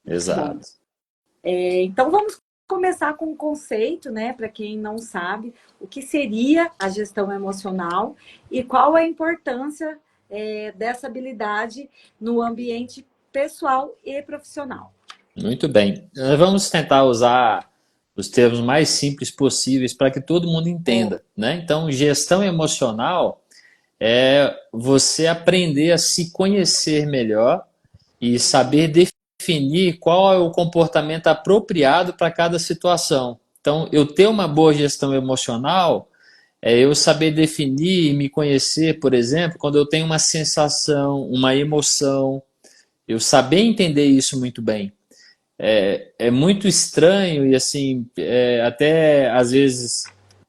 Bom, Exato. então vamos começar com um conceito, né, para quem não sabe, o que seria a gestão emocional e qual a importância dessa habilidade no ambiente pessoal e profissional. Muito bem. Nós vamos tentar usar os termos mais simples possíveis para que todo mundo É, entenda, né? Então, gestão emocional é você aprender a se conhecer melhor e saber definir qual é o comportamento apropriado para cada situação. Então, eu ter uma boa gestão emocional é eu saber definir e me conhecer, por exemplo, quando eu tenho uma sensação, uma emoção, eu saber entender isso muito bem. É muito estranho e assim, até às vezes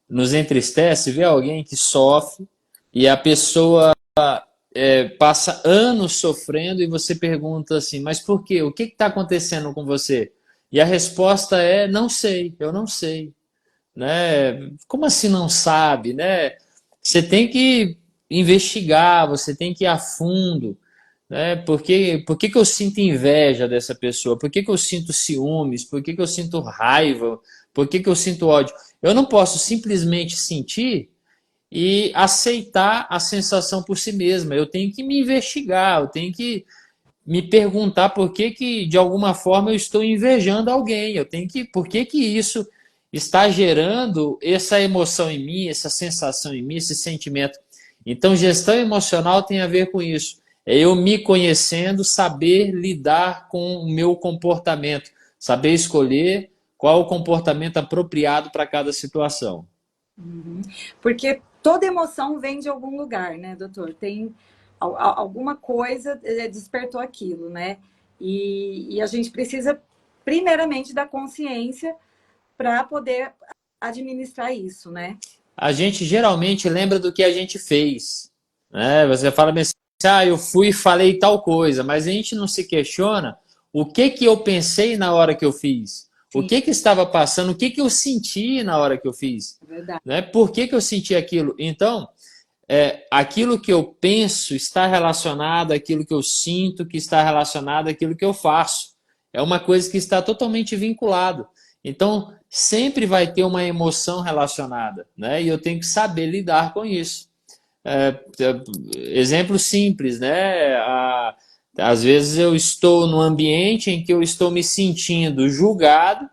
nos entristece ver alguém que sofre e a pessoa passa anos sofrendo e você pergunta assim, mas por quê? O que está acontecendo com você? E a resposta é, não sei, eu não sei, né? Como assim não sabe, né? Você tem que investigar, você tem que ir a fundo, né? Por que que eu sinto inveja dessa pessoa? Por que que eu sinto ciúmes? Por que que eu sinto raiva? Por que que eu sinto ódio? Eu não posso simplesmente sentir e aceitar a sensação por si mesma. Eu tenho que me investigar, eu tenho que me perguntar por que que de alguma forma eu estou invejando alguém. Eu tenho que, por que que isso está gerando essa emoção em mim, essa sensação em mim, esse sentimento. Então, gestão emocional tem a ver com isso. É eu me conhecendo, saber lidar com o meu comportamento, saber escolher qual o comportamento apropriado para cada situação. uhum. Porque toda emoção vem de algum lugar, né, doutor? Tem alguma coisa despertou aquilo, né? E a gente precisa, primeiramente, da consciência para poder administrar isso, né? A gente geralmente lembra do que a gente fez, né? Você fala bem assim, ah, eu fui e falei tal coisa, mas a gente não se questiona o que que eu pensei na hora que eu fiz, o Sim, que estava passando, o que que eu senti na hora que eu fiz, é verdade. né? Por que que eu senti aquilo? Então, aquilo que eu penso está relacionado àquilo que eu sinto, que está relacionado àquilo que eu faço. É uma coisa que está totalmente vinculado. Então, sempre vai ter uma emoção relacionada, né? E eu tenho que saber lidar com isso. Exemplo simples, né? Às vezes eu estou num ambiente em que eu estou me sentindo julgado,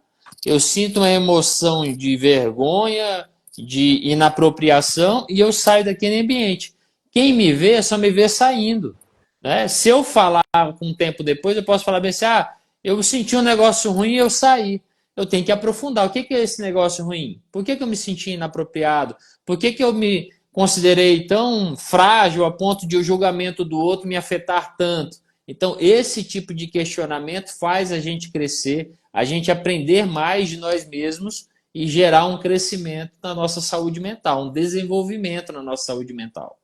eu sinto uma emoção de vergonha, de inapropriação e eu saio daquele ambiente. Quem me vê só me vê saindo, né? Se eu falar com um tempo depois, eu posso falar bem assim, ah, eu senti um negócio ruim e eu saí. Eu tenho que aprofundar. O que é esse negócio ruim? Por que eu me senti inapropriado? Por que eu me considerei tão frágil a ponto de o julgamento do outro me afetar tanto? Então, esse tipo de questionamento faz a gente crescer, a gente aprender mais de nós mesmos e gerar um crescimento na nossa saúde mental, um desenvolvimento na nossa saúde mental.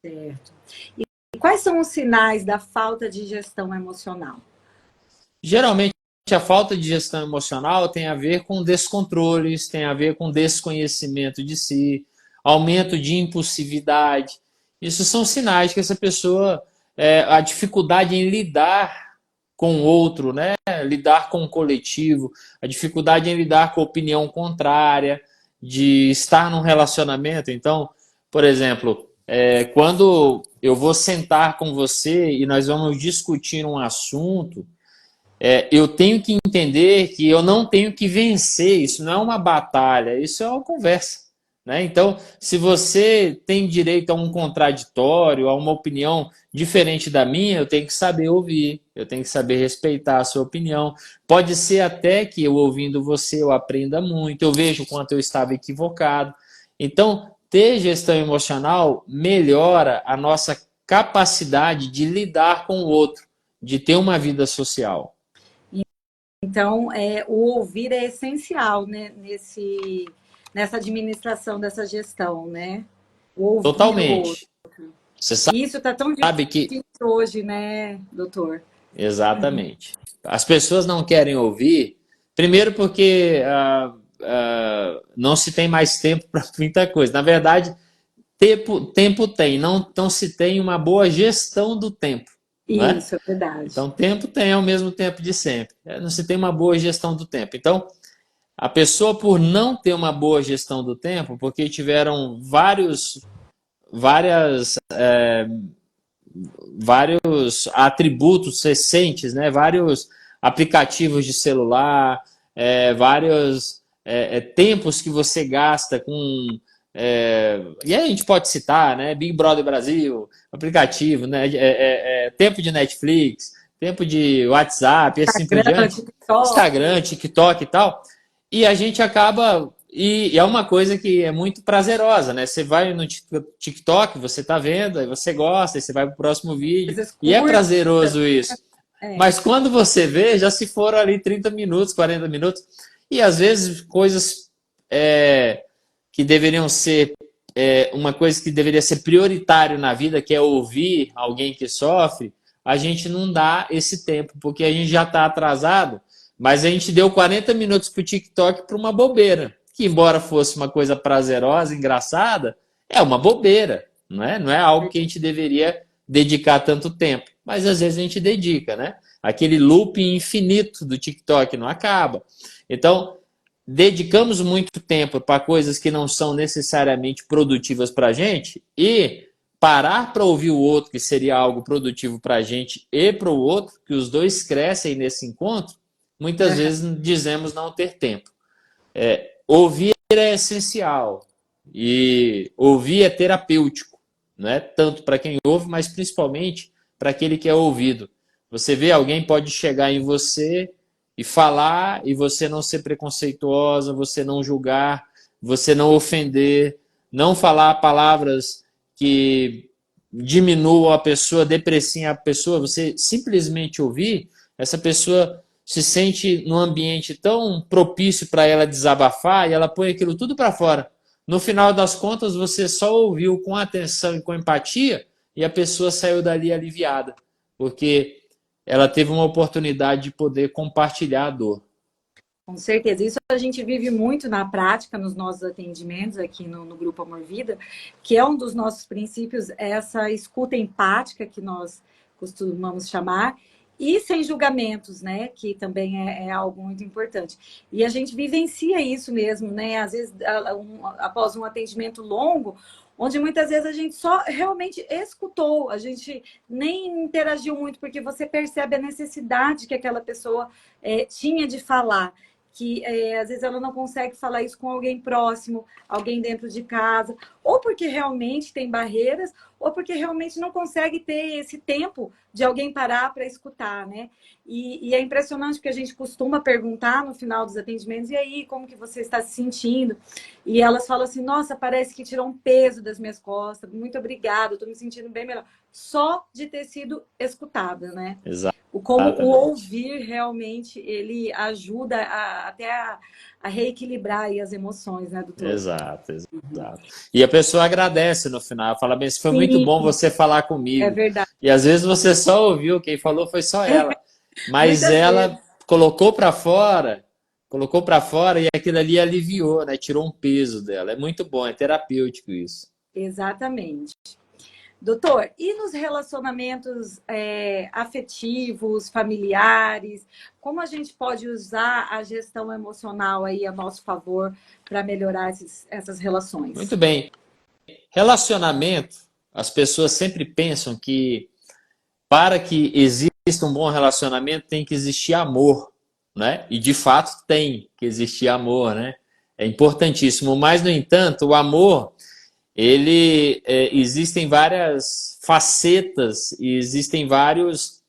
Certo. E quais são os sinais da falta de gestão emocional? Geralmente, a falta de gestão emocional tem a ver com descontroles, tem a ver com desconhecimento de si, aumento de impulsividade. Isso são sinais que essa pessoa, a dificuldade em lidar com o outro, né? Lidar com o coletivo, a dificuldade em lidar com a opinião contrária, de estar num relacionamento. Então, por exemplo, quando eu vou sentar com você e nós vamos discutir um assunto, eu tenho que entender que eu não tenho que vencer, isso não é uma batalha, isso é uma conversa. Né? Então, se você tem direito a um contraditório, a uma opinião diferente da minha, eu tenho que saber ouvir, eu tenho que saber respeitar a sua opinião. Pode ser até que eu ouvindo você eu aprenda muito, eu vejo o quanto eu estava equivocado. Então, ter gestão emocional melhora a nossa capacidade de lidar com o outro, de ter uma vida social. Então, o ouvir é essencial, né, nessa administração dessa gestão, né? O ouvir o outro. Totalmente. Você E isso está tão sabe que. difícil hoje, né, doutor? Exatamente. As pessoas não querem ouvir, primeiro porque não se tem mais tempo para muita coisa. Na verdade, tempo tem, não se tem uma boa gestão do tempo. não é? Isso, é verdade. Então, tempo tem ao mesmo tempo de sempre. Não se tem uma boa gestão do tempo. Então, a pessoa, por não ter uma boa gestão do tempo, porque tiveram várias, vários atributos recentes, né? Vários aplicativos de celular, vários tempos que você gasta com. E aí a gente pode citar, né? Big Brother Brasil, aplicativo, né? Tempo de Netflix, tempo de WhatsApp, e assim por Instagram, diante, TikTok. Instagram, TikTok e tal. E a gente acaba. E é uma coisa que é muito prazerosa, né? Você vai no TikTok, você tá vendo, aí você gosta, aí você vai pro próximo vídeo, Coisas e é curtas. prazeroso isso. É, Mas quando você vê, já se foram ali 30 minutos, 40 minutos, e às vezes coisas que deveriam ser uma coisa que deveria ser prioritário na vida, que é ouvir alguém que sofre, a gente não dá esse tempo, porque a gente já está atrasado, mas a gente deu 40 minutos para o TikTok para uma bobeira, que embora fosse uma coisa prazerosa, engraçada, é uma bobeira, não é? Não é algo que a gente deveria dedicar tanto tempo, mas às vezes a gente dedica, né? Aquele looping infinito do TikTok não acaba. Então, dedicamos muito tempo para coisas que não são necessariamente produtivas para a gente e parar para ouvir o outro, que seria algo produtivo para a gente e para o outro, que os dois crescem nesse encontro, muitas aham, vezes dizemos não ter tempo. Ouvir é essencial e ouvir é terapêutico, não é tanto para quem ouve, mas principalmente para aquele que é ouvido. Você vê alguém pode chegar em você e falar e você não ser preconceituosa, você não julgar, você não ofender, não falar palavras que diminuam a pessoa, depreciem a pessoa, você simplesmente ouvir, essa pessoa se sente num ambiente tão propício para ela desabafar e ela põe aquilo tudo para fora. No final das contas, você só ouviu com atenção e com empatia e a pessoa saiu dali aliviada, porque ela teve uma oportunidade de poder compartilhar a dor. com certeza. Isso a gente vive muito na prática, nos nossos atendimentos aqui no Grupo Amor Vida, que é um dos nossos princípios, essa escuta empática que nós costumamos chamar, e sem julgamentos, né? Que também é algo muito importante. E a gente vivencia isso mesmo, né? Às vezes, após um atendimento longo, onde muitas vezes a gente só realmente escutou, a gente nem interagiu muito, porque você percebe a necessidade que aquela pessoa tinha de falar. Que às vezes ela não consegue falar isso com alguém próximo, alguém dentro de casa, ou porque realmente tem barreiras, ou porque realmente não consegue ter esse tempo de alguém parar para escutar, né? E é impressionante porque a gente costuma perguntar no final dos atendimentos, e aí, como que você está se sentindo? E elas falam assim, nossa, parece que tirou um peso das minhas costas, muito obrigada, estou me sentindo bem melhor. Só de ter sido escutada, né? Como o Exatamente. ouvir realmente ele ajuda até a reequilibrar aí as emoções, né, doutor? Exato, exato. E a pessoa agradece no final, fala bem, foi muito Sim, bom você falar é comigo. verdade. E às vezes você só ouviu, quem falou foi só ela. Mas Muitas vezes, ela colocou para fora e aquilo ali aliviou, né? Tirou um peso dela. É muito bom, é terapêutico isso. exatamente. Doutor, e nos relacionamentos afetivos, familiares, como a gente pode usar a gestão emocional aí a nosso favor para melhorar essas relações? Muito bem. Relacionamento, as pessoas sempre pensam que para que exista um bom relacionamento tem que existir amor, né? E de fato tem que existir amor, né? É importantíssimo, mas no entanto, o amor, existem várias facetas e existem vários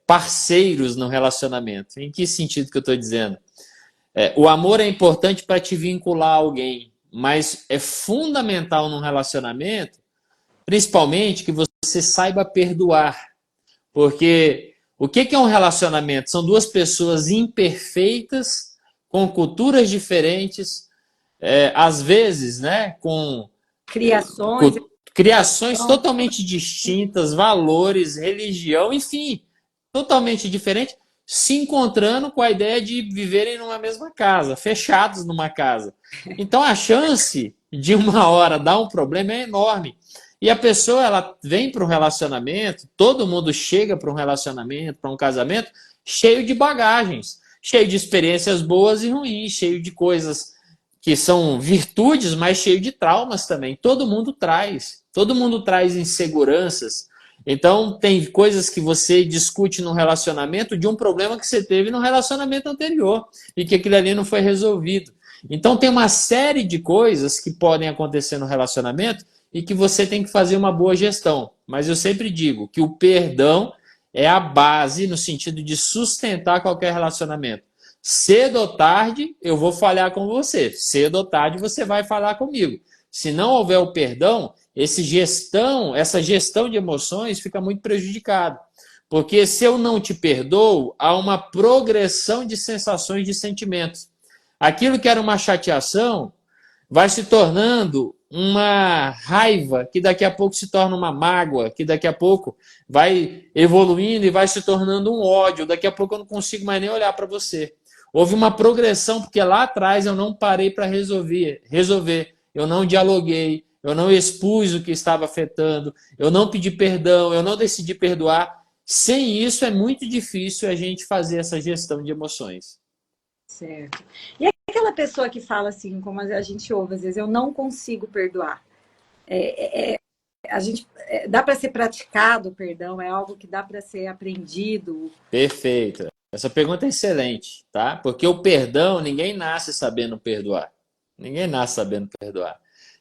parceiros no relacionamento. Em que sentido que eu estou dizendo? O amor é importante para te vincular a alguém, mas é fundamental num relacionamento, principalmente que você saiba perdoar. Porque o que é um relacionamento? São duas pessoas imperfeitas, com culturas diferentes, às vezes, né, Criações, com criações educação, totalmente distintas, valores, religião, enfim, totalmente diferentes, se encontrando com a ideia de viverem numa mesma casa, fechados numa casa. Então a chance de uma hora dar um problema é enorme. E a pessoa, ela vem para um relacionamento, todo mundo chega para um relacionamento, para um casamento, cheio de bagagens, cheio de experiências boas e ruins, cheio de coisas que são virtudes, mas cheio de traumas também. Todo mundo traz inseguranças. Então, tem coisas que você discute no relacionamento de um problema que você teve no relacionamento anterior e que aquilo ali não foi resolvido. Então, tem uma série de coisas que podem acontecer no relacionamento e que você tem que fazer uma boa gestão. Mas eu sempre digo que o perdão é a base no sentido de sustentar qualquer relacionamento. Cedo ou tarde, eu vou falhar com você. Cedo ou tarde, você vai falar comigo. Se não houver o perdão, essa gestão de emoções fica muito prejudicada. Porque se eu não te perdoo, há uma progressão de sensações, de sentimentos. Aquilo que era uma chateação vai se tornando uma raiva, que daqui a pouco se torna uma mágoa, que daqui a pouco vai evoluindo e vai se tornando um ódio. Daqui a pouco eu não consigo mais nem olhar para você. Houve uma progressão, porque lá atrás eu não parei para resolver. Eu não dialoguei, eu não expus o que estava afetando, eu não pedi perdão, eu não decidi perdoar. Sem isso é muito difícil a gente fazer essa gestão de emoções. Certo. E aquela pessoa que fala assim, como a gente ouve às vezes, eu não consigo perdoar. A gente dá para ser praticado o perdão? É algo que dá para ser aprendido? Perfeito. Essa pergunta é excelente, tá? Porque o perdão, ninguém nasce sabendo perdoar. Ninguém nasce sabendo perdoar.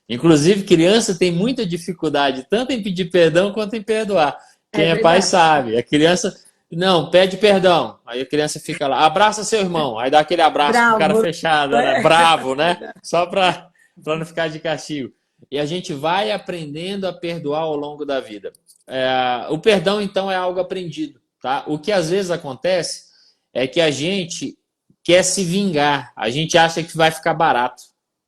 Inclusive, criança tem muita dificuldade tanto em pedir perdão quanto em perdoar. É Quem é pai verdade. sabe. A criança, não, pede perdão. Aí a criança fica lá, abraça seu irmão. Aí dá aquele abraço com cara Bravo, fechada, né? né? Bravo, né? Só para não ficar de castigo. E a gente vai aprendendo a perdoar ao longo da vida. O perdão, então, é algo aprendido, tá? O que às vezes acontece é que a gente quer se vingar. A gente acha que vai ficar barato,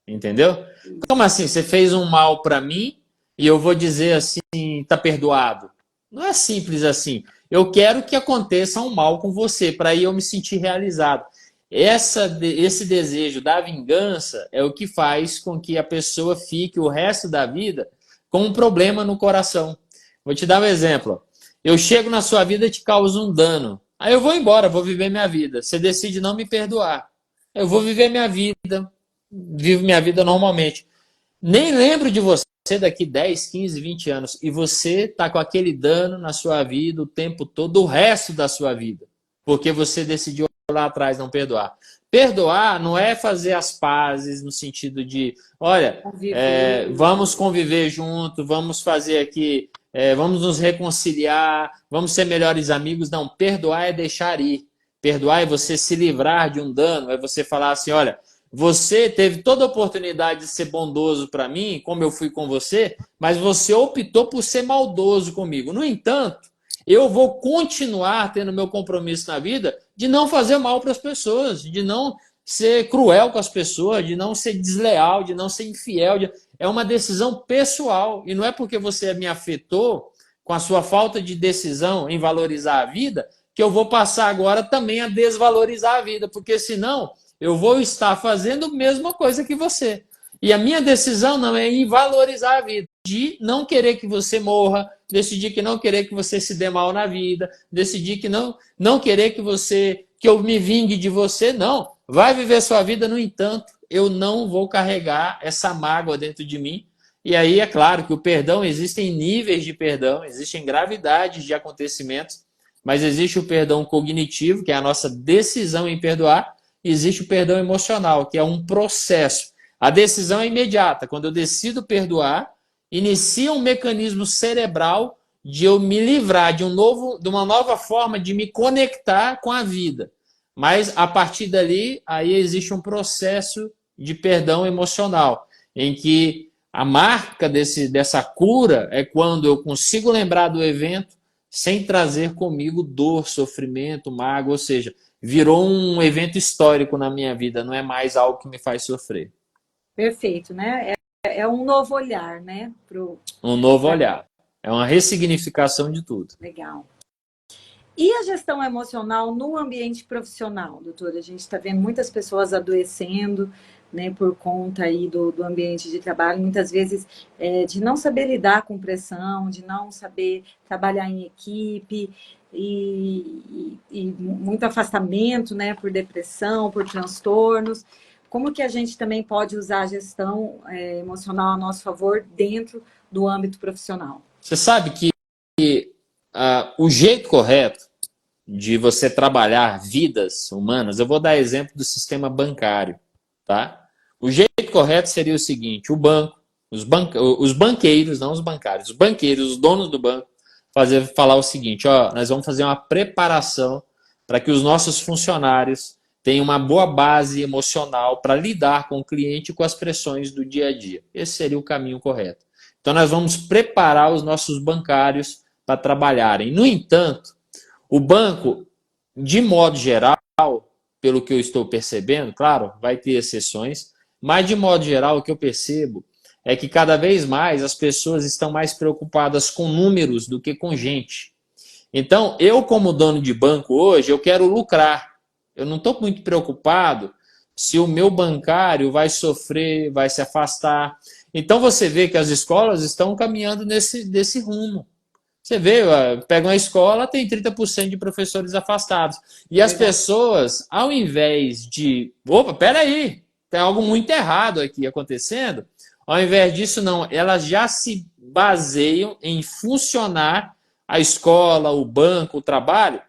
entendeu? Como assim? Você fez um mal para mim e eu vou dizer assim, tá perdoado? Não é simples assim. Eu quero que aconteça um mal com você para aí eu me sentir realizado. Esse desejo da vingança é o que faz com que a pessoa fique o resto da vida com um problema no coração. Vou te dar um exemplo. Eu chego na sua vida e te causo um dano. Aí eu vou embora, vou viver minha vida. Você decide não me perdoar. Eu vou viver minha vida, vivo minha vida normalmente. Nem lembro de você daqui 10, 15, 20 anos. E você está com aquele dano na sua vida o tempo todo, o resto da sua vida. Porque você decidiu lá atrás não perdoar. Perdoar não é fazer as pazes no sentido de, olha, Conviver. vamos conviver junto, vamos fazer aqui, vamos nos reconciliar, vamos ser melhores amigos. Não, perdoar é deixar ir. Perdoar é você se livrar de um dano, é você falar assim, olha, você teve toda a oportunidade de ser bondoso para mim, como eu fui com você, mas você optou por ser maldoso comigo. No entanto, eu vou continuar tendo meu compromisso na vida de não fazer mal para as pessoas, de não ser cruel com as pessoas, de não ser desleal, de não ser infiel. É uma decisão pessoal. E não é porque você me afetou com a sua falta de decisão em valorizar a vida que eu vou passar agora também a desvalorizar a vida, porque senão eu vou estar fazendo a mesma coisa que você. E a minha decisão não é em valorizar a vida, de não querer que você morra, decidir que não querer que você se dê mal na vida, decidir que não querer que eu me vingue de você, não. Vai viver sua vida, no entanto, eu não vou carregar essa mágoa dentro de mim. E aí é claro que o perdão, existem níveis de perdão, existem gravidades de acontecimentos, mas existe o perdão cognitivo, que é a nossa decisão em perdoar, e existe o perdão emocional, que é um processo. A decisão é imediata. Quando eu decido perdoar, inicia um mecanismo cerebral de eu me livrar de uma nova forma de me conectar com a vida. Mas a partir dali, aí existe um processo de perdão emocional, em que a marca dessa cura é quando eu consigo lembrar do evento sem trazer comigo dor, sofrimento, mágoa, ou seja, virou um evento histórico na minha vida, não é mais algo que me faz sofrer. Perfeito, né? É um novo olhar, né? Um novo olhar. É uma ressignificação de tudo. Legal. E a gestão emocional no ambiente profissional, doutora? A gente está vendo muitas pessoas adoecendo, né, por conta aí do ambiente de trabalho, muitas vezes de não saber lidar com pressão, de não saber trabalhar em equipe e muito afastamento, né, por depressão, por transtornos. Como que a gente também pode usar a gestão emocional a nosso favor dentro do âmbito profissional? Você sabe que o jeito correto de você trabalhar vidas humanas, eu vou dar exemplo do sistema bancário, tá? O jeito correto seria o seguinte: o banco, os banqueiros, não os bancários, os banqueiros, os donos do banco, falar o seguinte: ó, nós vamos fazer uma preparação para que os nossos funcionários tenham uma boa base emocional para lidar com o cliente e com as pressões do dia a dia. Esse seria o caminho correto. Então, nós vamos preparar os nossos bancários para trabalharem. No entanto, o banco, de modo geral, pelo que eu estou percebendo, claro, vai ter exceções, mas de modo geral o que eu percebo é que cada vez mais as pessoas estão mais preocupadas com números do que com gente. Então, eu como dono de banco hoje, eu quero lucrar. Eu não estou muito preocupado se o meu bancário vai sofrer, vai se afastar. Então você vê que as escolas estão caminhando nesse rumo. Você vê, pega uma escola, tem 30% de professores afastados. E as Verdade. pessoas, ao invés de. Opa, peraí, tem algo muito errado aqui acontecendo. Ao invés disso, não, elas já se baseiam em funcionar a escola, o banco, o trabalho,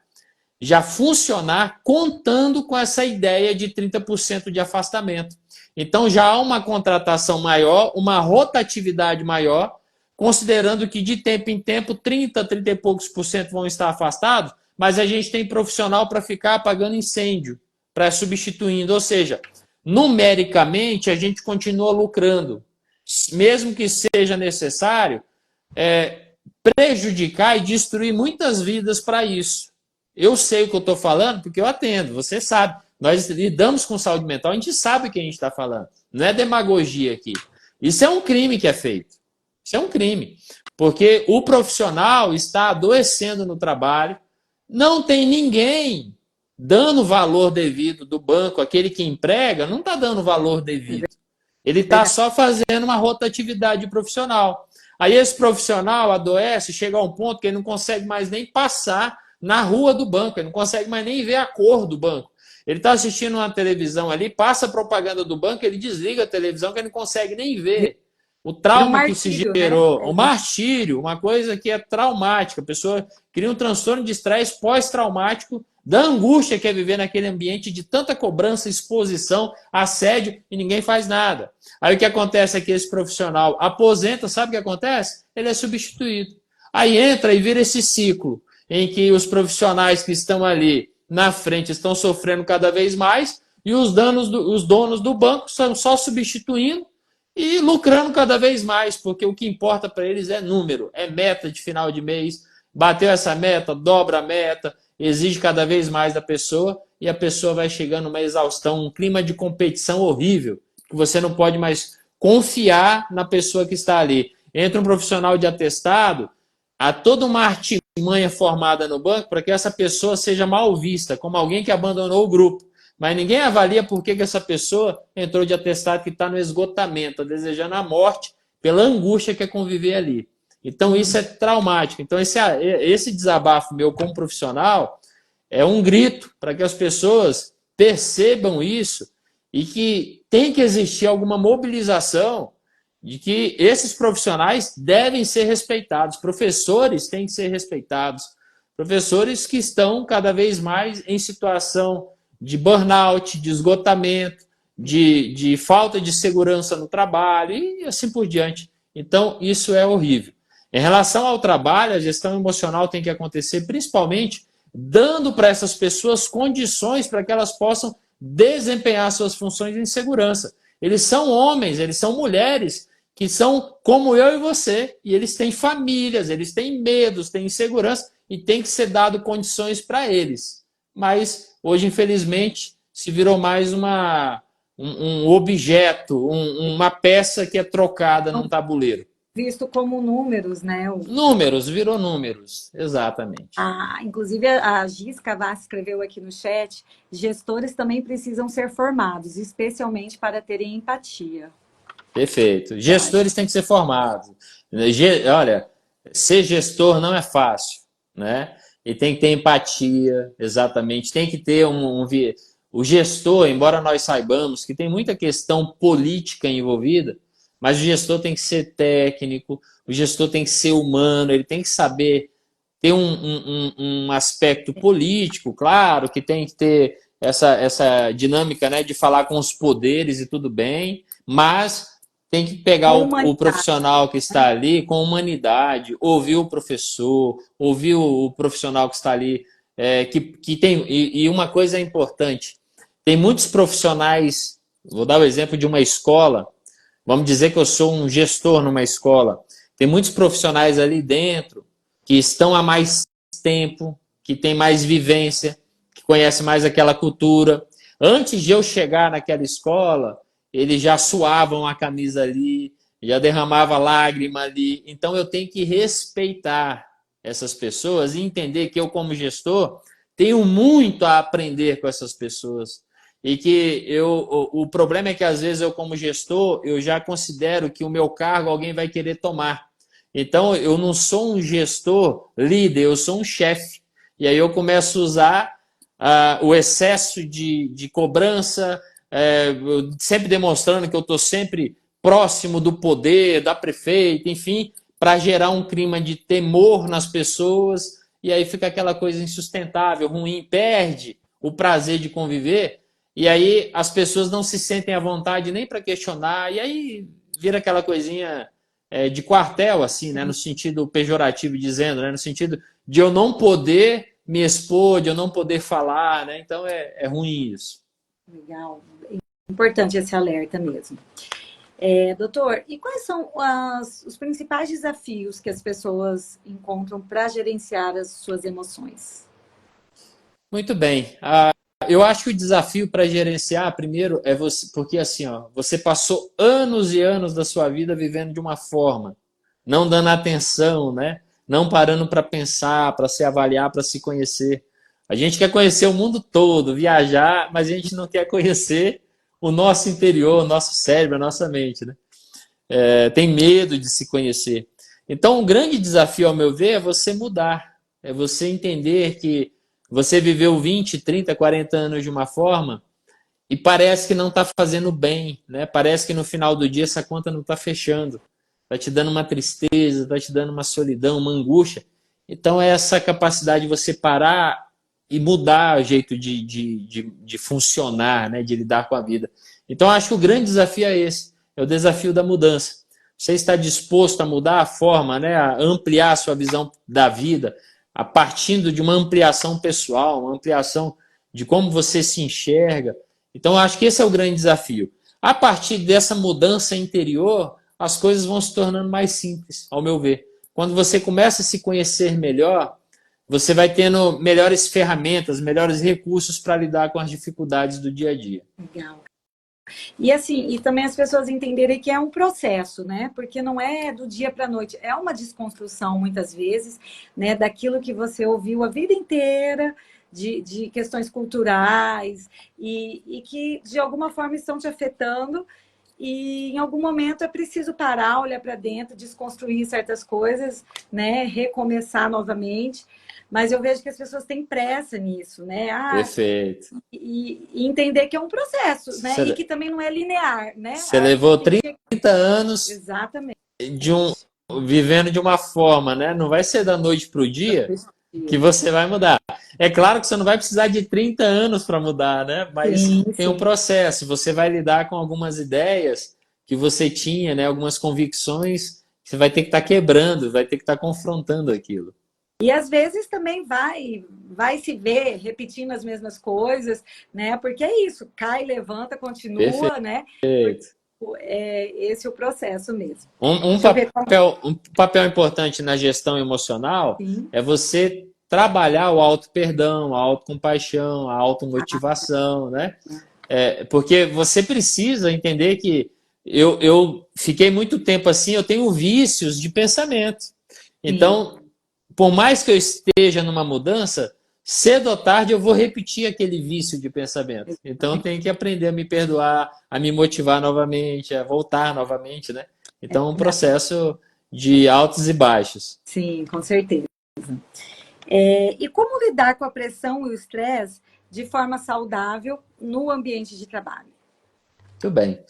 já funcionar contando com essa ideia de 30% de afastamento. Então já há uma contratação maior, uma rotatividade maior, considerando que de tempo em tempo 30 e poucos por cento vão estar afastados, mas a gente tem profissional para ficar apagando incêndio, para substituindo, ou seja, numericamente a gente continua lucrando, mesmo que seja necessário prejudicar e destruir muitas vidas para isso. Eu sei o que eu estou falando porque eu atendo, você sabe. Nós lidamos com saúde mental, a gente sabe o que a gente está falando. Não é demagogia aqui. Isso é um crime que é feito. Isso é um crime. Porque o profissional está adoecendo no trabalho, não tem ninguém dando valor devido do banco, aquele que emprega, não está dando valor devido. Ele está Verdade. só fazendo uma rotatividade profissional. Aí esse profissional adoece, chega a um ponto que ele não consegue mais nem passar na rua do banco, ele não consegue mais nem ver a cor do banco. Ele está assistindo uma televisão ali, passa a propaganda do banco, ele desliga a televisão que ele não consegue nem ver. O Vira um trauma que se martírio, né? gerou, o martírio, uma coisa que é traumática. A pessoa cria um transtorno de estresse pós-traumático da angústia que é viver naquele ambiente de tanta cobrança, exposição, assédio e ninguém faz nada. Aí o que acontece é que esse profissional aposenta, sabe o que acontece? Ele é substituído. Aí entra e vira esse ciclo em que os profissionais que estão ali na frente estão sofrendo cada vez mais e os donos do banco estão só substituindo e lucrando cada vez mais, porque o que importa para eles é número, é meta de final de mês. Bateu essa meta, dobra a meta, exige cada vez mais da pessoa e a pessoa vai chegando uma exaustão, um clima de competição horrível, que você não pode mais confiar na pessoa que está ali. Entra um profissional de atestado, há toda uma artimanha formada no banco para que essa pessoa seja mal vista, como alguém que abandonou o grupo. Mas ninguém avalia por que essa pessoa entrou de atestado que está no esgotamento, desejando a morte pela angústia que é conviver ali. Então isso é traumático. Então esse desabafo meu como profissional é um grito para que as pessoas percebam isso e que tem que existir alguma mobilização de que esses profissionais devem ser respeitados, professores têm que ser respeitados, professores que estão cada vez mais em situação de burnout, de esgotamento, de falta de segurança no trabalho e assim por diante. Então, isso é horrível. Em relação ao trabalho, a gestão emocional tem que acontecer principalmente dando para essas pessoas condições para que elas possam desempenhar suas funções em segurança. Eles são homens, eles são mulheres que são como eu e você, e eles têm famílias, eles têm medos, têm insegurança e tem que ser dado condições para eles. Mas hoje, infelizmente, se virou mais um objeto, uma peça que é trocada num tabuleiro. visto como números, né? Números, virou números, exatamente. Inclusive, a Gis Cavassi escreveu aqui no chat, gestores também precisam ser formados, especialmente para terem empatia. Perfeito. Eu acho. Gestores têm que ser formados. Olha, ser gestor não é fácil, né? E tem que ter empatia, exatamente. Tem que ter o gestor, embora nós saibamos que tem muita questão política envolvida, mas o gestor tem que ser técnico, o gestor tem que ser humano, ele tem que saber ter um aspecto político, claro, que tem que ter essa dinâmica, né, de falar com os poderes e tudo bem, mas tem que pegar Com o humanidade. profissional que está ali com humanidade, ouvir o professor, ouvir o profissional que está ali, que tem. E uma coisa importante: tem muitos profissionais, vou dar o exemplo de uma escola, vamos dizer que eu sou um gestor numa escola, tem muitos profissionais ali dentro que estão há mais tempo, que têm mais vivência, que conhecem mais aquela cultura. Antes de eu chegar naquela escola, eles já suavam a camisa ali, já derramava lágrima ali. Então eu tenho que respeitar essas pessoas e entender que eu, como gestor, tenho muito a aprender com essas pessoas. E que o problema é que às vezes eu, como gestor, eu já considero que o meu cargo alguém vai querer tomar. Então eu não sou um gestor líder, eu sou um chefe. E aí eu começo a usar o excesso de cobrança, sempre demonstrando que eu estou sempre próximo do poder, da prefeita, enfim, para gerar um clima de temor nas pessoas, e aí fica aquela coisa insustentável, ruim, perde o prazer de conviver, e aí as pessoas não se sentem à vontade nem para questionar, e aí vira aquela coisinha de quartel, assim, né, no sentido pejorativo, dizendo, né, no sentido de eu não poder me expor, de eu não poder falar, né? Então é ruim isso. Legal. Importante esse alerta mesmo. Doutor, e quais são os principais desafios que as pessoas encontram para gerenciar as suas emoções? Muito bem. Eu acho que o desafio para gerenciar, primeiro, é você, porque assim, ó, você passou anos e anos da sua vida vivendo de uma forma, não dando atenção, né? Não parando para pensar, para se avaliar, para se conhecer. A gente quer conhecer o mundo todo, viajar, mas a gente não quer conhecer o nosso interior, o nosso cérebro, a nossa mente, né? Tem medo de se conhecer. Então, um grande desafio, ao meu ver, é você mudar. É você entender que você viveu 20, 30, 40 anos de uma forma e parece que não está fazendo bem, né? Parece que no final do dia essa conta não está fechando. Está te dando uma tristeza, está te dando uma solidão, uma angústia. Então, é essa capacidade de você parar e mudar o jeito de funcionar, né? De lidar com a vida. Então, acho que o grande desafio é esse. É o desafio da mudança. Você está disposto a mudar a forma, né? A ampliar a sua visão da vida, a partir de uma ampliação pessoal, uma ampliação de como você se enxerga. Então, acho que esse é o grande desafio. A partir dessa mudança interior, as coisas vão se tornando mais simples, ao meu ver. Quando você começa a se conhecer melhor, você vai tendo melhores ferramentas, melhores recursos para lidar com as dificuldades do dia a dia. Legal. E assim, e também as pessoas entenderem que é um processo, né? Porque não é do dia para a noite, é uma desconstrução muitas vezes, né? Daquilo que você ouviu a vida inteira, de questões culturais, e que de alguma forma estão te afetando, e em algum momento é preciso parar, olhar para dentro, desconstruir certas coisas, né? Recomeçar novamente. Mas eu vejo que as pessoas têm pressa nisso, né? Perfeito. E entender que é um processo, né? E Você, que também não é linear, né? você levou Tem que 30 anos exatamente. de vivendo de uma forma, né? Não vai ser da noite para o dia que você vai mudar. É claro que você não vai precisar de 30 anos para mudar, né? Mas Sim, tem um sim. processo. Você vai lidar com algumas ideias que você tinha, né? Algumas convicções que você vai ter que estar quebrando, vai ter que estar confrontando aquilo. E às vezes também vai se ver repetindo as mesmas coisas, né? Porque é isso, cai, levanta, continua, né? Perfeito. Esse é o processo mesmo. Um Deixa eu ver como. papel, um papel importante na gestão emocional Sim. é você trabalhar o auto-perdão, a autocompaixão, a automotivação, né? Porque você precisa entender que eu fiquei muito tempo assim, eu tenho vícios de pensamento. Sim, Então, por mais que eu esteja numa mudança, cedo ou tarde eu vou repetir aquele vício de pensamento. Então, eu exatamente. tenho que aprender a me perdoar, a me motivar novamente, a voltar novamente, né? Então, é um processo de altos e baixos. Sim, com certeza. E como lidar com a pressão e o estresse de forma saudável no ambiente de trabalho? Tudo bem.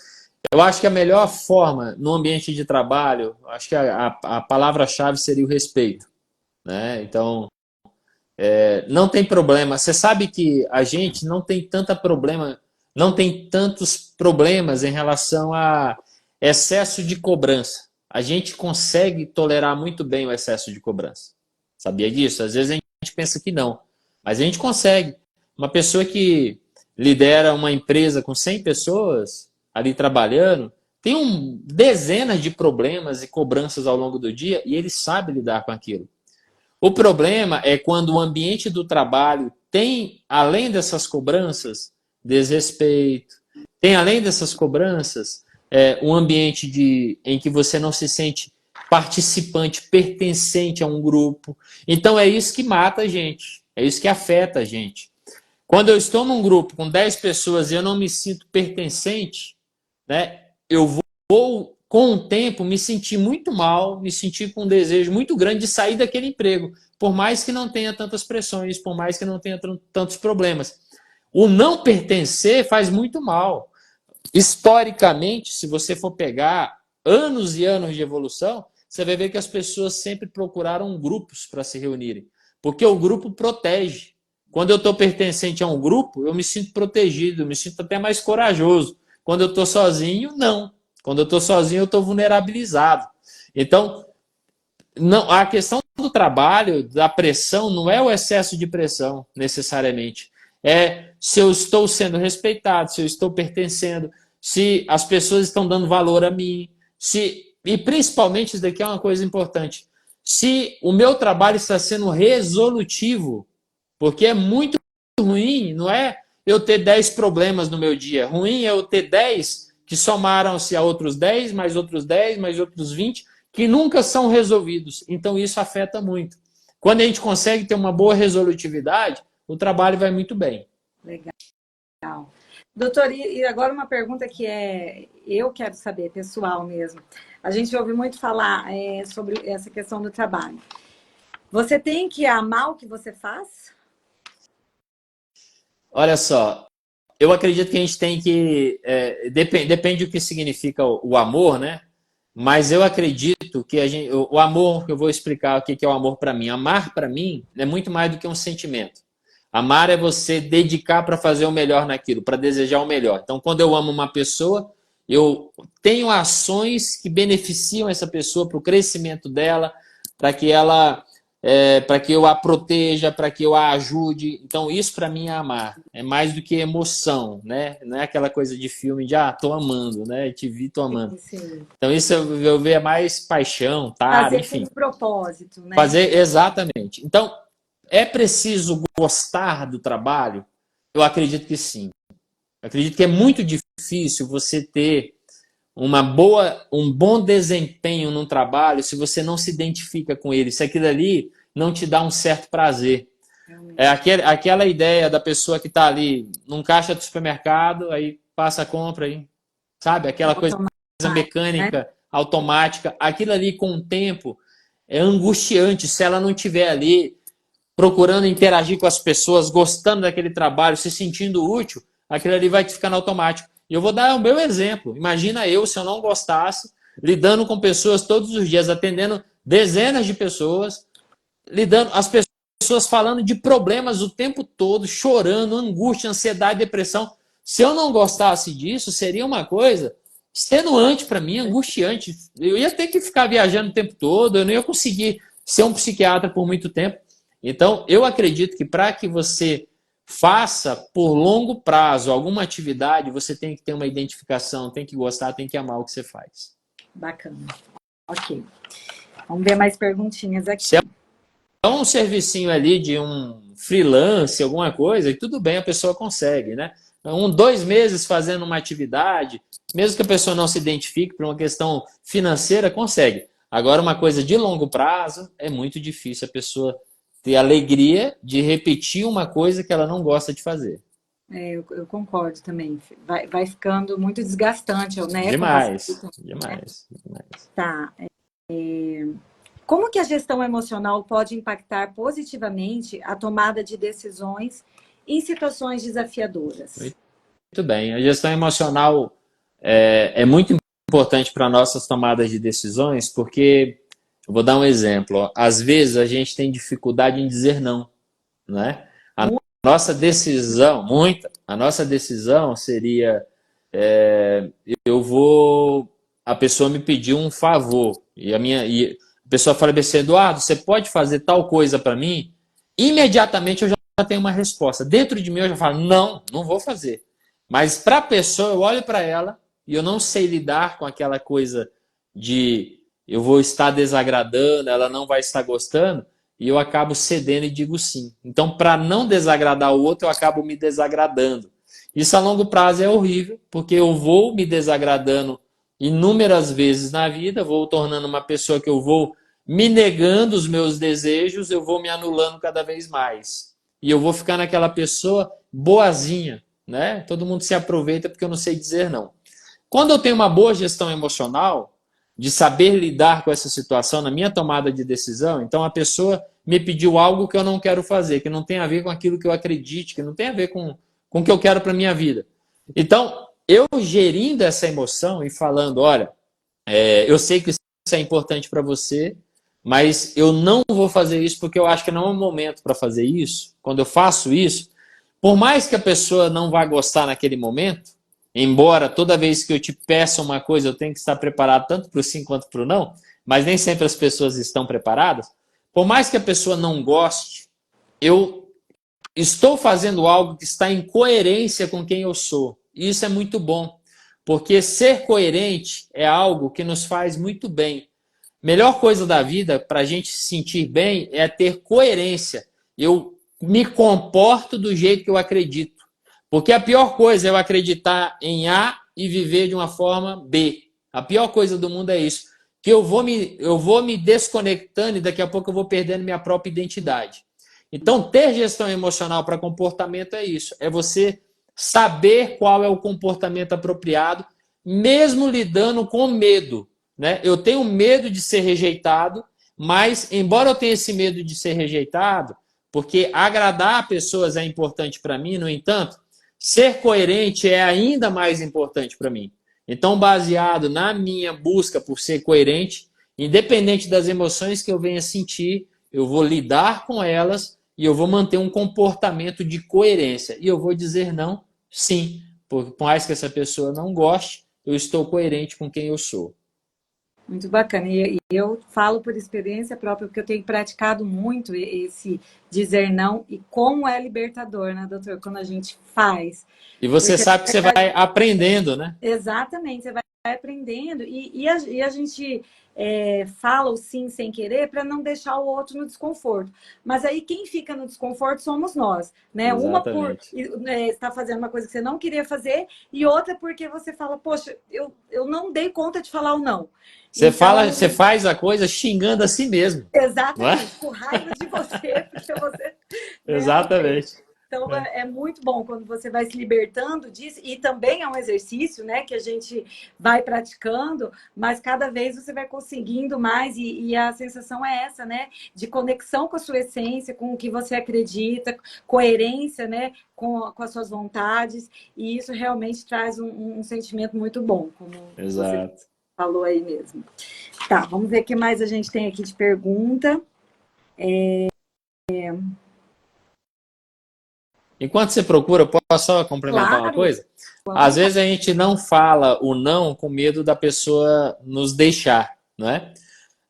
Eu acho que a melhor forma no ambiente de trabalho, acho que a palavra-chave seria o respeito, né? Então, não tem problema. Você sabe que a gente não tem tanta problema, não tem tantos problemas em relação a excesso de cobrança. A gente consegue tolerar muito bem o excesso de cobrança. Sabia disso? Às vezes a gente pensa que não, mas a gente consegue. Uma pessoa que lidera uma empresa com 100 pessoas ali trabalhando, tem dezenas de problemas e cobranças ao longo do dia e ele sabe lidar com aquilo. O problema é quando o ambiente do trabalho tem, além dessas cobranças, desrespeito, tem, além dessas cobranças, um ambiente em que você não se sente participante, pertencente a um grupo. Então é isso que mata a gente, é isso que afeta a gente. Quando eu estou num grupo com 10 pessoas e eu não me sinto pertencente, né, eu vou, com o tempo, me sentir muito mal, me sentir com um desejo muito grande de sair daquele emprego, por mais que não tenha tantas pressões, por mais que não tenha tantos problemas. O não pertencer faz muito mal. Historicamente, se você for pegar anos e anos de evolução, você vai ver que as pessoas sempre procuraram grupos para se reunirem, porque o grupo protege. Quando eu estou pertencente a um grupo, eu me sinto protegido, eu me sinto até mais corajoso. Quando eu estou sozinho, não. Quando eu estou sozinho, eu estou vulnerabilizado. Então, não, a questão do trabalho, da pressão, não é o excesso de pressão, necessariamente. É se eu estou sendo respeitado, se eu estou pertencendo, se as pessoas estão dando valor a mim, e principalmente, isso daqui é uma coisa importante, se o meu trabalho está sendo resolutivo, porque é muito ruim, não é eu ter 10 problemas no meu dia. Ruim é eu ter 10 que somaram-se a outros 10 mais outros 10 mais outros 20 que nunca são resolvidos. Então isso afeta muito. Quando a gente consegue ter uma boa resolutividade, o trabalho vai muito bem. Legal. Doutor, e agora uma pergunta que eu quero saber, pessoal mesmo. A gente ouve muito falar sobre essa questão do trabalho. Você tem que amar o que você faz? Olha só, eu acredito que a gente tem que. Depende do que significa o amor, né? Mas eu acredito que o amor, que eu vou explicar o que é o amor para mim. Amar para mim é muito mais do que um sentimento. Amar é você dedicar para fazer o melhor naquilo, para desejar o melhor. Então, quando eu amo uma pessoa, eu tenho ações que beneficiam essa pessoa para o crescimento dela, para que ela para que eu a proteja, para que eu a ajude. Então, isso para mim é amar. É mais do que emoção, né? Não é aquela coisa de filme de, tô amando, né? Te vi, tô amando. Sim, sim. Então, isso eu vejo mais paixão, tara, Fazer enfim. com propósito, né? Fazer exatamente. Então, é preciso gostar do trabalho? Eu acredito que sim. Eu acredito que é muito difícil você ter um bom desempenho num trabalho se você não se identifica com ele, se aquilo ali não te dá um certo prazer. É Realmente. aquela ideia da pessoa que está ali num caixa do supermercado, aí passa a compra, aí, sabe? Aquela coisa Automático, né? mecânica, automática. Aquilo ali, com o tempo, é angustiante se ela não estiver ali procurando interagir com as pessoas, gostando daquele trabalho, se sentindo útil, aquilo ali vai ficar no automático. E eu vou dar o meu exemplo. Imagina eu, se eu não gostasse, lidando com pessoas todos os dias, atendendo dezenas de pessoas, lidando as pessoas falando de problemas o tempo todo, chorando, angústia, ansiedade, depressão. Se eu não gostasse disso, seria uma coisa extenuante para mim, angustiante. Eu ia ter que ficar viajando o tempo todo, eu não ia conseguir ser um psiquiatra por muito tempo. Então, eu acredito que para que você faça por longo prazo alguma atividade, você tem que ter uma identificação, tem que gostar, tem que amar o que você faz. Bacana. Ok. Vamos ver mais perguntinhas Se é aqui. um servicinho ali de freelance, alguma coisa, e tudo bem, a pessoa consegue, né? 2 meses fazendo uma atividade, mesmo que a pessoa não se identifique por uma questão financeira, consegue. Agora, uma coisa de longo prazo, é muito difícil a pessoa ter alegria de repetir uma coisa que ela não gosta de fazer. Eu concordo também. Vai ficando muito desgastante, né, com você. Demais, demais, demais. Tá. Como que a gestão emocional pode impactar positivamente a tomada de decisões em situações desafiadoras? Muito bem. A gestão emocional é muito importante para nossas tomadas de decisões, porque, eu vou dar um exemplo, ó. Às vezes a gente tem dificuldade em dizer não, né? A nossa decisão, a nossa decisão seria, eu vou, a pessoa me pediu um favor, e a pessoa fala assim, Eduardo, você pode fazer tal coisa para mim? Imediatamente eu já tenho uma resposta. Dentro de mim eu já falo, não, não vou fazer. Mas para a pessoa, eu olho para ela e eu não sei lidar com aquela coisa de eu vou estar desagradando, ela não vai estar gostando, e eu acabo cedendo e digo sim. Então, para não desagradar o outro, eu acabo me desagradando. Isso a longo prazo é horrível, porque eu vou me desagradando inúmeras vezes na vida, vou tornando uma pessoa que eu vou me negando os meus desejos, eu vou me anulando cada vez mais. E eu vou ficando aquela pessoa boazinha, né? Todo mundo se aproveita porque eu não sei dizer não. Quando eu tenho uma boa gestão emocional, de saber lidar com essa situação na minha tomada de decisão, então a pessoa me pediu algo que eu não quero fazer, que não tem a ver com aquilo que eu acredite, que não tem a ver com o que eu quero para a minha vida. Então, eu gerindo essa emoção e falando, olha, eu sei que isso é importante para você, mas eu não vou fazer isso porque eu acho que não é o momento para fazer isso. Quando eu faço isso, por mais que a pessoa não vá gostar naquele momento, embora toda vez que eu te peça uma coisa eu tenho que estar preparado tanto para o sim quanto para o não, mas nem sempre as pessoas estão preparadas, por mais que a pessoa não goste, eu estou fazendo algo que está em coerência com quem eu sou. E isso é muito bom, porque ser coerente é algo que nos faz muito bem. Melhor coisa da vida para a gente se sentir bem é ter coerência. Eu me comporto do jeito que eu acredito. Porque a pior coisa é eu acreditar em A e viver de uma forma B. A pior coisa do mundo é isso. Que eu vou me desconectando e daqui a pouco eu vou perdendo minha própria identidade. Então, ter gestão emocional para comportamento é isso. É você saber qual é o comportamento apropriado, mesmo lidando com medo, né? Eu tenho medo de ser rejeitado, mas, embora eu tenha esse medo de ser rejeitado, porque agradar pessoas é importante para mim, no entanto, ser coerente é ainda mais importante para mim. Então, baseado na minha busca por ser coerente, independente das emoções que eu venha sentir, eu vou lidar com elas e eu vou manter um comportamento de coerência. E eu vou dizer não, sim. Por mais que essa pessoa não goste, eu estou coerente com quem eu sou. Muito bacana. E eu falo por experiência própria, porque eu tenho praticado muito esse dizer não e como é libertador, né, doutor? Quando a gente faz. E você Porque sabe que você vai aprendendo, né? exatamente, você vai aprendendo e a gente fala o sim sem querer para não deixar o outro no desconforto. Mas aí quem fica no desconforto somos nós, né? Uma por Exatamente. estar fazendo uma coisa que você não queria fazer e outra porque você fala, poxa, eu não dei conta de falar o não. Você fala, Então, você faz a coisa xingando a si mesmo, não é? exatamente, com raiva de você, porque você, né, não fez. Exatamente. Então é muito bom quando você vai se libertando disso, e também é um exercício, né, que a gente vai praticando, mas cada vez você vai conseguindo mais, e a sensação é essa, né, de conexão com a sua essência, com o que você acredita, coerência, né, com as suas vontades, e isso realmente traz um sentimento muito bom, como você Exato. falou aí mesmo. Tá, vamos ver o que mais a gente tem aqui de pergunta. Enquanto você procura, posso só complementar uma Claro, coisa? Às vezes a gente não fala o não com medo da pessoa nos deixar, não é?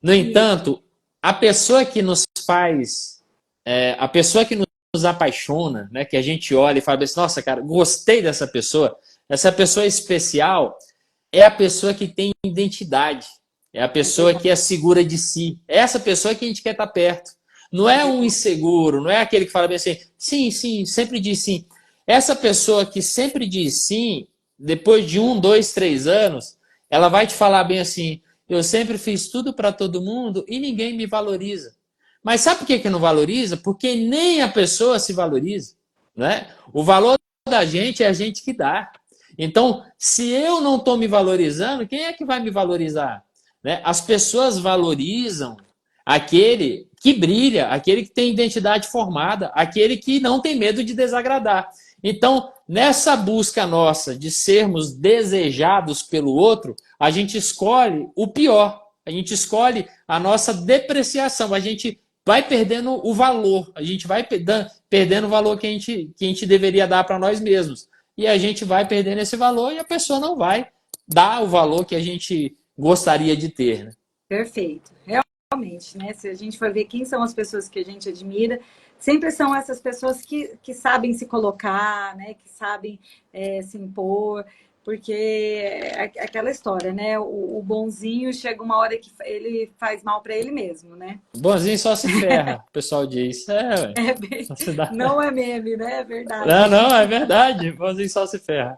No entanto, a pessoa que nos faz, a pessoa que nos apaixona, né, que a gente olha e fala assim, nossa, cara, gostei dessa pessoa, essa pessoa especial é a pessoa que tem identidade, é a pessoa que é segura de si, é essa pessoa que a gente quer estar perto. Não é um inseguro, não é aquele que fala bem assim, sim, sim, sempre diz sim. Essa pessoa que sempre diz sim, depois de 1, 2, 3 anos, ela vai te falar bem assim, eu sempre fiz tudo para todo mundo e ninguém me valoriza. Mas sabe por que que não valoriza? Porque nem a pessoa se valoriza, né? O valor da gente é a gente que dá. Então, se eu não estou me valorizando, quem é que vai me valorizar? Né? As pessoas valorizam aquele que brilha, aquele que tem identidade formada, aquele que não tem medo de desagradar. Então, nessa busca nossa de sermos desejados pelo outro, a gente escolhe o pior, a gente escolhe a nossa depreciação, a gente vai perdendo o valor, a gente vai perdendo o valor que a gente deveria dar para nós mesmos. E a gente vai perdendo esse valor e a pessoa não vai dar o valor que a gente gostaria de ter. Né? Perfeito. Realmente, né? Se a gente for ver quem são as pessoas que a gente admira, sempre são essas pessoas que sabem se colocar, né? Que sabem se impor, porque é aquela história, né? O bonzinho chega uma hora que ele faz mal para ele mesmo, né? Bonzinho só se ferra, o pessoal diz. Ué, É bem... só se dá. Não é meme, né? É Não, verdade. não, é verdade. Bonzinho só se ferra.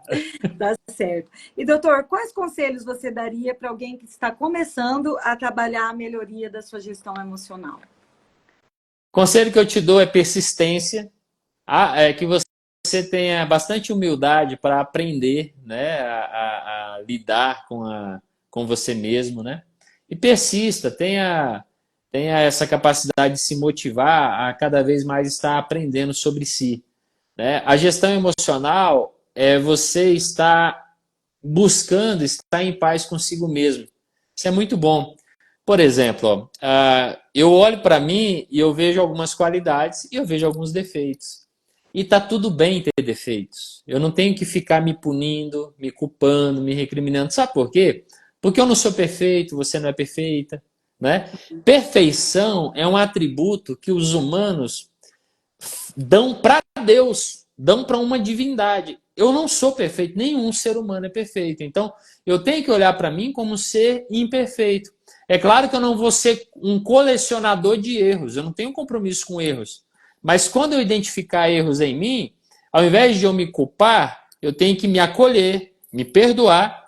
Tá certo. E, doutor, quais conselhos você daria para alguém que está começando a trabalhar a melhoria da sua gestão emocional? Conselho que eu te dou é persistência. É que você tenha bastante humildade para aprender, né, a lidar com você mesmo, né? E persista, tenha essa capacidade de se motivar a cada vez mais estar aprendendo sobre si, né? A gestão emocional é você estar buscando estar em paz consigo mesmo. Isso é muito bom. Por exemplo, ó, eu olho para mim e eu vejo algumas qualidades e eu vejo alguns defeitos. E tá tudo bem ter defeitos. Eu não tenho que ficar me punindo, me culpando, me recriminando. Sabe por quê? Porque eu não sou perfeito, você não é perfeita, né? Perfeição é um atributo que os humanos dão para Deus, dão para uma divindade. Eu não sou perfeito, nenhum ser humano é perfeito. Então, eu tenho que olhar para mim como um ser imperfeito. É claro que eu não vou ser um colecionador de erros, eu não tenho compromisso com erros. Mas quando eu identificar erros em mim, ao invés de eu me culpar, eu tenho que me acolher, me perdoar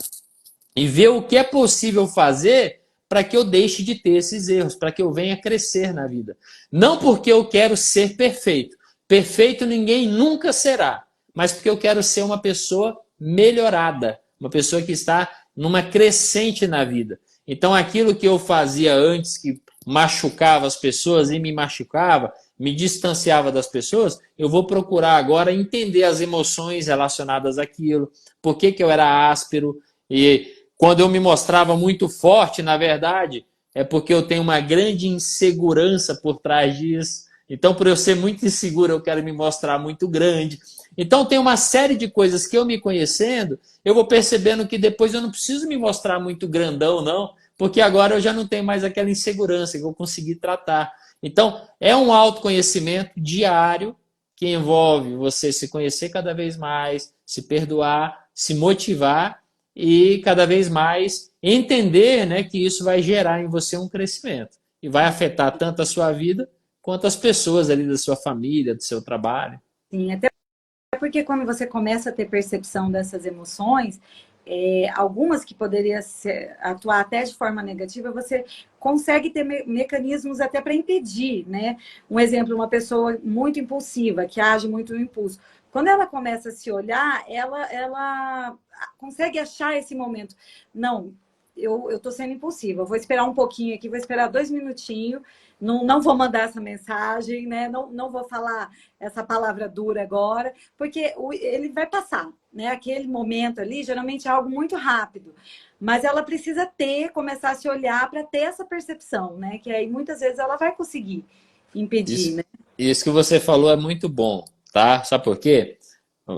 e ver o que é possível fazer para que eu deixe de ter esses erros, para que eu venha crescer na vida. Não porque eu quero ser perfeito. Perfeito ninguém nunca será, mas porque eu quero ser uma pessoa melhorada, uma pessoa que está numa crescente na vida. Então, aquilo que eu fazia antes, que machucava as pessoas e me machucava, me distanciava das pessoas, eu vou procurar agora entender as emoções relacionadas àquilo, por que eu era áspero, e quando eu me mostrava muito forte, na verdade, é porque eu tenho uma grande insegurança por trás disso. Então, por eu ser muito inseguro, eu quero me mostrar muito grande. Então, tem uma série de coisas que eu me conhecendo, eu vou percebendo que depois eu não preciso me mostrar muito grandão, não, porque agora eu já não tenho mais aquela insegurança que eu consegui tratar. Então, é um autoconhecimento diário que envolve você se conhecer cada vez mais, se perdoar, se motivar e cada vez mais entender, né, que isso vai gerar em você um crescimento e vai afetar tanto a sua vida quanto as pessoas ali da sua família, do seu trabalho. Sim, até porque quando você começa a ter percepção dessas emoções, algumas que poderiam atuar até de forma negativa, você consegue ter mecanismos até para impedir, né? Um exemplo, uma pessoa muito impulsiva, que age muito no impulso. Quando ela começa a se olhar, ela consegue achar esse momento. Não, eu estou sendo impulsiva, vou esperar um pouquinho aqui, vou esperar 2 minutinhos, não vou mandar essa mensagem, né? Não vou falar essa palavra dura agora, porque ele vai passar, né? Aquele momento ali, geralmente é algo muito rápido, mas ela precisa começar a se olhar para ter essa percepção, né? Que aí muitas vezes ela vai conseguir impedir, Isso, né? isso que você falou é muito bom, tá? Sabe por quê?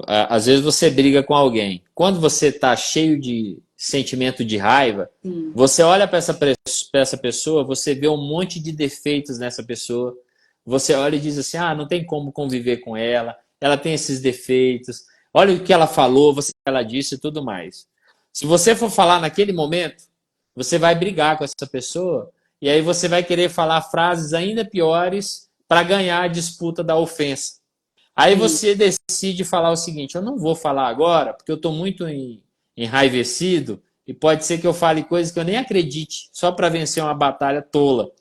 Às vezes você briga com alguém. Quando você está cheio de sentimento de raiva, Sim, você olha para essa pessoa, você vê um monte de defeitos nessa pessoa. Você olha e diz assim: ah, não tem como conviver com ela, ela tem esses defeitos. Olha o que ela falou, você o que ela disse e tudo mais. Se você for falar naquele momento, você vai brigar com essa pessoa e aí você vai querer falar frases ainda piores para ganhar a disputa da ofensa. Aí Sim. você decide falar o seguinte: eu não vou falar agora, porque eu estou muito enraivecido e pode ser que eu fale coisas que eu nem acredite, só para vencer uma batalha tola.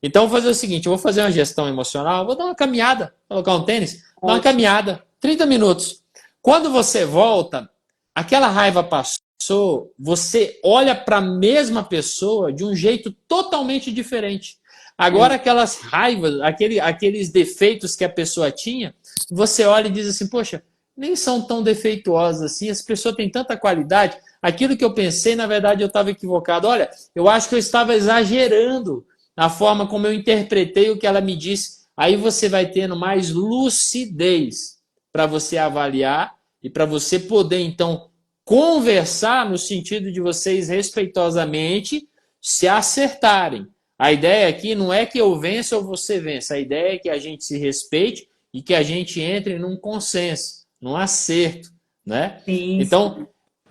Então, vou fazer o seguinte: eu vou fazer uma gestão emocional, vou dar uma caminhada, colocar um tênis, dar uma Ótimo. caminhada, 30 minutos. Quando você volta, aquela raiva passou, você olha para a mesma pessoa de um jeito totalmente diferente. É, Agora, aquelas raivas, aqueles defeitos que a pessoa tinha, você olha e diz assim: poxa, nem são tão defeituosas assim, essa pessoa tem tanta qualidade. Aquilo que eu pensei, na verdade, eu estava equivocado. Olha, eu acho que eu estava exagerando a forma como eu interpretei o que ela me disse. Aí você vai tendo mais lucidez para você avaliar e para você poder, então, conversar no sentido de vocês respeitosamente se acertarem. A ideia aqui não é que eu vença ou você vença, a ideia é que a gente se respeite e que a gente entre num consenso, num acerto, né? sim, Então, sim.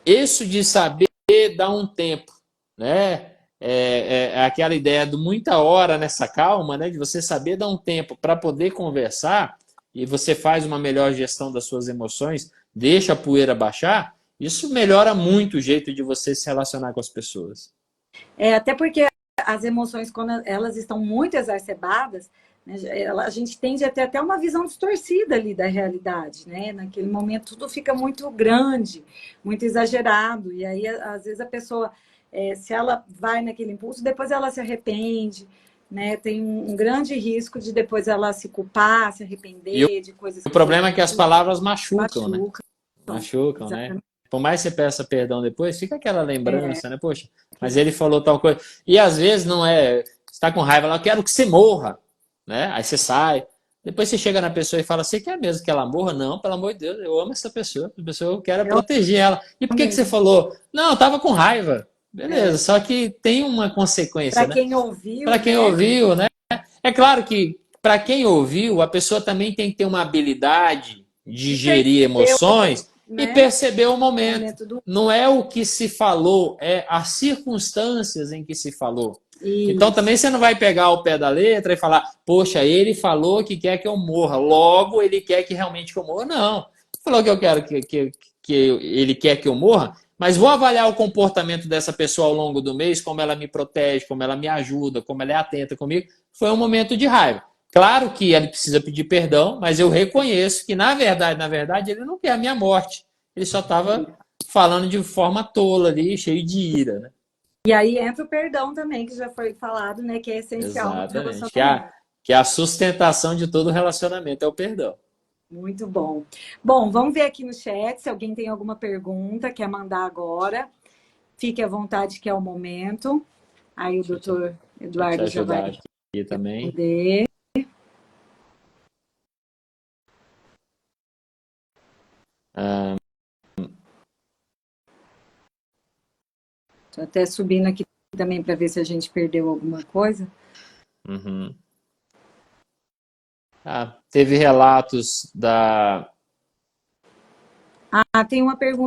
isso de saber dar um tempo, né? É aquela ideia de muita hora nessa calma, né? De você saber dar um tempo para poder conversar e você faz uma melhor gestão das suas emoções, deixa a poeira baixar, isso melhora muito o jeito de você se relacionar com as pessoas. Até porque as emoções, quando elas estão muito exacerbadas, né, a gente tende a ter até uma visão distorcida ali da realidade, né? Naquele momento tudo fica muito grande, muito exagerado, e aí às vezes a pessoa, se ela vai naquele impulso, depois ela se arrepende, né? Tem um grande risco de depois ela se culpar, se E arrepender de coisas o que fez, problema é que as palavras machucam, né? machucam, Machucam, né? exatamente. Por mais que você peça perdão depois, fica aquela lembrança, né? Poxa, mas ele falou tal coisa. E às vezes não é. Você está com raiva lá, eu quero que você morra, né? Aí você sai. Depois você chega na pessoa e fala: você quer mesmo que ela morra? Não, pelo amor de Deus, eu amo essa pessoa. A pessoa eu quero é proteger ela. E por que que você Realmente. falou? Não, eu tava com raiva. Beleza, só que tem uma consequência, Para né? quem ouviu, Para quem né? ouviu, né? É claro que para quem ouviu, a pessoa também tem que ter uma habilidade de De gerir perceber emoções e né? perceber o O momento. momento do Não é o que se falou, é as circunstâncias em que se falou. Então isso. também você não vai pegar o pé da letra e falar, poxa, ele falou que quer que eu morra, logo ele quer que realmente que eu morra. Não. Falou que eu quero que ele quer que eu morra, mas vou avaliar o comportamento dessa pessoa ao longo do mês, como ela me protege, como ela me ajuda, como ela é atenta comigo. Foi um momento de raiva. Claro que ele precisa pedir perdão, mas eu reconheço que, na verdade, ele não quer a minha morte. Ele só estava falando de forma tola ali, cheio de ira, né? E aí entra o perdão também, que já foi falado, né? Que é essencial no Exatamente. relacionamento. Que é a sustentação de todo relacionamento é o perdão. Muito bom. Bom, vamos ver aqui no chat se alguém tem alguma pergunta, quer mandar agora. Fique à vontade, que é o momento. Aí o doutor Deixa eu te Eduardo já vai ajudar aqui também. responder. Ah, Estou até subindo aqui também para ver se a gente perdeu alguma coisa. uhum. Teve relatos da. Tem uma pergunta